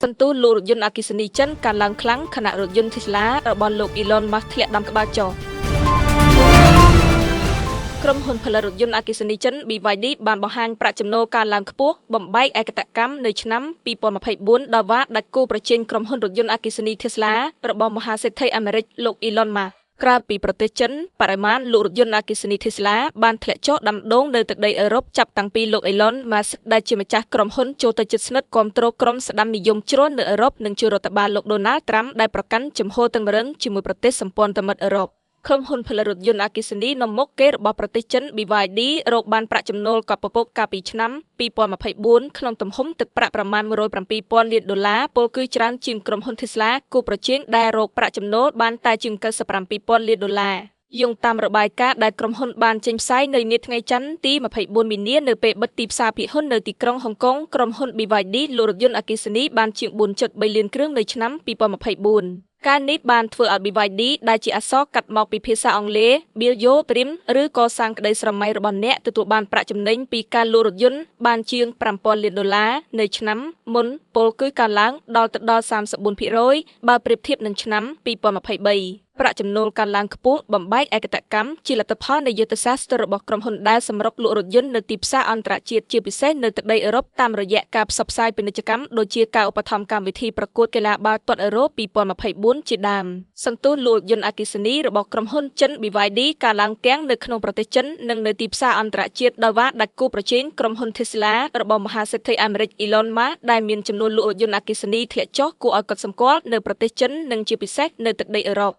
សន្ទុះលោករថយន្តអគ្គិសនីចិនកើនឡើងខ្លាំងខណៈរថយន្ត Tesla របស់លោក Elon Musk ធ្លាក់ដាំក្បាលចុះក្រុមហ៊ុនផលិតរថយន្តអគ្គិសនីចិន BYD បានបង្ហាញប្រាក់ចំណូលកើនឡើងខ្ពស់បំបែកឯកតកម្មនៅឆ្នាំ2024ដោយវាដាច់គោប្រជែងក្រុមហ៊ុនរថយន្តអគ្គិសនី Tesla របស់មហាសេដ្ឋីអាមេរិកលោក Elon Musk ក្រៅពីប្រទេសចិនបរិមាណលោករថយន្តអគ្គិសនី Tesla បានធ្លាក់ចុះដាំដុះនៅទឹកដីអឺរ៉ុបចាប់តាំងពីលោក Elon Musk ដែលជាម្ចាស់ក្រុមហ៊ុនចូលទៅជិតស្និទ្ធគាំទ្រក្រុមស្ដាំនិយមជ្រុលនៅអឺរ៉ុបនិងជួយរដ្ឋបាលលោក Donald Trump ដែលប្រកាន់ជំហរតឹងរ៉ឹងជាមួយប្រទេសសម្ព័ន្ធមិត្តអឺរ៉ុបក្រុមហ៊ុនផលិតរថយន្តអគ្គិសនីនាំមុខគេរបស់ប្រទេសចិន BYD រកបានប្រាក់ចំណូលកប់ពពកកាលពីឆ្នាំ2024ក្នុងទំហំទឹកប្រាក់ប្រមាណ$107,000 លានពលគឺច្រើនជាងក្រុមហ៊ុន Tesla គូប្រជែងដែលរកប្រាក់ចំណូលបានតែជាង$97,000 លានយោងតាមរបាយការណ៍ដែលក្រុមហ៊ុនបានចេញផ្សាយនៅនាថ្ងៃច័ន្ទទី24មីនានៅពេលបិទទីផ្សារភាគហ៊ុននៅទីក្រុងហុងកុងក្រុមហ៊ុន BYD លោករថយន្តអគ្គិសនីបានជាង4.3 លានគ្រឿងនៅឆ្នាំ2024ការនេះបានធ្វើឲ្យ BYD ដែលជាអក្សរកាត់មកពីភាសាអង់គ្លេស Build Your Dream ឬកសាងក្តីស្រមៃរបស់អ្នកទទួលបានប្រាក់ចំណេញពីការលក់រថយន្តបានជាង$5,000 លាននៅឆ្នាំមុនពលគឺកើនឡើងដល់ទៅដល់ 34% បើប្រៀបធៀបនឹងឆ្នាំ2023ប្រាក់ចំណូលកើនឡើងខ្ពស់បំបែកឯកតកម្មជាលទ្ធផលនៃយុទ្ធសាស្ត្ររបស់ក្រុមហ៊ុនដែលសម្រុកលក់រថយន្តនៅទីផ្សារអន្តរជាតិជាពិសេសនៅទឹកដីអឺរ៉ុបតាមរយៈការផ្សព្វផ្សាយពាណិជ្ជកម្មដូចជាការឧបត្ថម្ភកម្មវិធីប្រកួតកីឡាបាល់ទាត់អឺរ៉ូ2024ជាដើមសន្ទុះលក់យន្តអគ្គិសនីរបស់ក្រុមហ៊ុនចិន BYD កើនឡើងទាំងនៅក្នុងប្រទេសចិននិងនៅទីផ្សារអន្តរជាតិដោយវាដាច់គូប្រជែងក្រុមហ៊ុន Tesla របស់មហាសេដ្ឋីអាមេរិក Elon Musk ដែលមានចំនួនលក់រថយន្តអគ្គិសនីធ្លាក់ចុះគួរឲ្យកត់សម្គាល់នៅប្រទេសចិននិងជាពិសេសនៅទឹកដីអឺរ៉ុប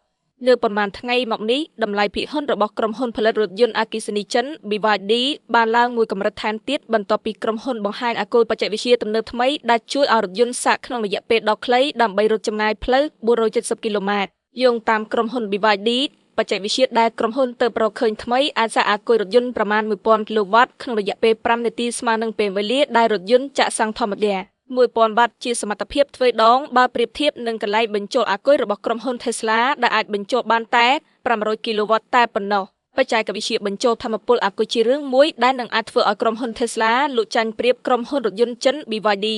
នៅប៉ុន្មានថ្ងៃមកនេះតម្លៃភាគហ៊ុនរបស់ក្រុមហ៊ុនផលិតរថយន្តអគ្គិសនីចិន BYD បានឡើងមួយកម្រិតថែមទៀតបន្ទាប់ពីក្រុមហ៊ុនបង្ហាញអគុលបច្ចេកវិទ្យាទំនើបថ្មីដែលជួយឲ្យរថយន្តសាកក្នុងរយៈពេលដ៏ខ្លីដើម្បីរត់ចម្ងាយផ្លូវ470គីឡូម៉ែត្រយោងតាមក្រុមហ៊ុន BYD បច្ចេកវិទ្យាដែលក្រុមហ៊ុនទើបរកឃើញថ្មីអាចសាកអគុយរថយន្តប្រមាណ1000គីឡូវ៉ាត់ក្នុងរយៈពេល5នាទីស្មើនឹងពេលវេលាដែលរថយន្តចាក់សាំងធម្មតា1000 វ៉ាត់ជាសមត្ថភាពទ្វេដងបើប្រៀបធៀបនឹងកន្លែងបញ្ចូលអាគុយរបស់ក្រុមហ៊ុន Tesla ដែលអាចបញ្ចូលបានតែ500គីឡូវ៉ាត់តែប៉ុណ្ណោះបច្ចេកវិទ្យាបញ្ចូលថាមពលអាគុយជារឿងមួយដែលនឹងអាចធ្វើឲ្យក្រុមហ៊ុន Tesla លក់ចាញ់ប្រៀបក្រុមហ៊ុនរថយន្តចិន BYD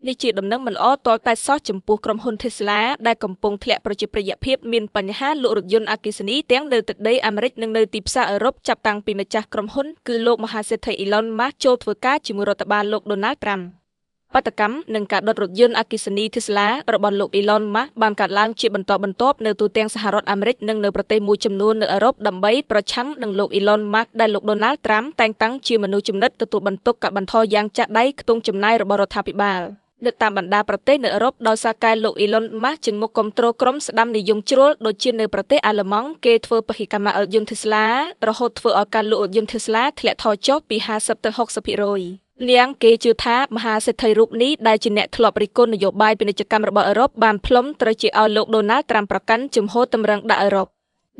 នេះជាដំណឹងមិនល្អទាល់តែសោះចំពោះក្រុមហ៊ុន Tesla ដែលកំពុងធ្លាក់ប្រជាប្រិយភាពមានបញ្ហាលក់រថយន្តអគ្គិសនីទាំងនៅទឹកដីអាមេរិកនិងនៅទីផ្សារអឺរ៉ុបចាប់តាំងពីម្ចាស់ក្រុមហ៊ុនគឺលោកមហាសេដ្ឋី Elon Musk ចូលធ្វើការជាមួយរដ្ឋបាលលោក Donald Trumpបាតកម្មនិងការដុតរថយន្តអគ្គិសនី Tesla របស់លោក Elon Musk បានកើតឡើងជាបន្តបន្ទាប់នៅទូទាំងសហរដ្ឋអាមេរិកនិងនៅប្រទេសមួយចំនួននៅអឺរ៉ុបដើម្បីប្រឆាំងនឹងលោក Elon Musk ដែលលោក Donald Trump តែងតាំងជាមនុស្សជំនិតទទួលបន្ទុកកាត់បន្ថយយ៉ាងចាស់ដៃខ្ទង់ចំណាយរបស់រដ្ឋាភិបាលនៅតាមបណ្ដាប្រទេសនៅអឺរ៉ុបដោយសារការលោក Elon Musk ជាមុខគ្រប់គ្រងក្រុមស្ដាំនិយមជ្រុលដូចជានៅប្រទេសអាល្លឺម៉ង់គេធ្វើបរិកម្មរថយន្ត Tesla រហូតធ្វើឲ្យការលក់រថយន្ត Tesla ធ្លាក់ថយចុះពី50ទៅ60%នាងគេជឿថាមហាសេដ្ឋីរូបនេះដែលជាអ្នកធ្លាប់រិះគន់នយោបាយពាណិជ្ជកម្មរបស់អឺរ៉ុបបានផ្លុំត្រូវជាឲ្យលោក Donald Trump ប្រកាន់ជំហរតម្រឹងដាក់អឺរ៉ុប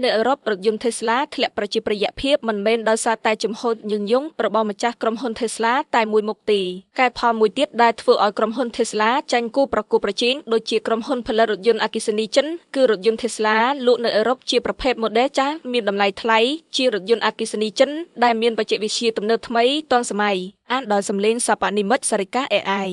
នៅអឺរ៉ុបរថយន្ត Tesla ធ្លាក់ប្រជាប្រិយភាពមិនមែនដោយសារតែជំហរញញងរបស់ម្ចាស់ក្រុមហ៊ុន Tesla តែមួយមុខទេកែផលមួយទៀតដែលធ្វើឲ្យក្រុមហ៊ុន Tesla ចាញ់គូប្រកួតប្រជែងដូចជាក្រុមហ៊ុនផលិតរថយន្តអគ្គិសនីចិនគឺរថយន្ត Tesla លក់នៅអឺរ៉ុបជាប្រភេទ model ចាស់មានតម្លៃថ្លៃជារថយន្តអគ្គិសនីចិនដែលមានបច្ចេកវិទ្យាទំនើបថ្មីទាន់សម័យអានដោយសំឡេងសពនិមិត្តសារិកា AI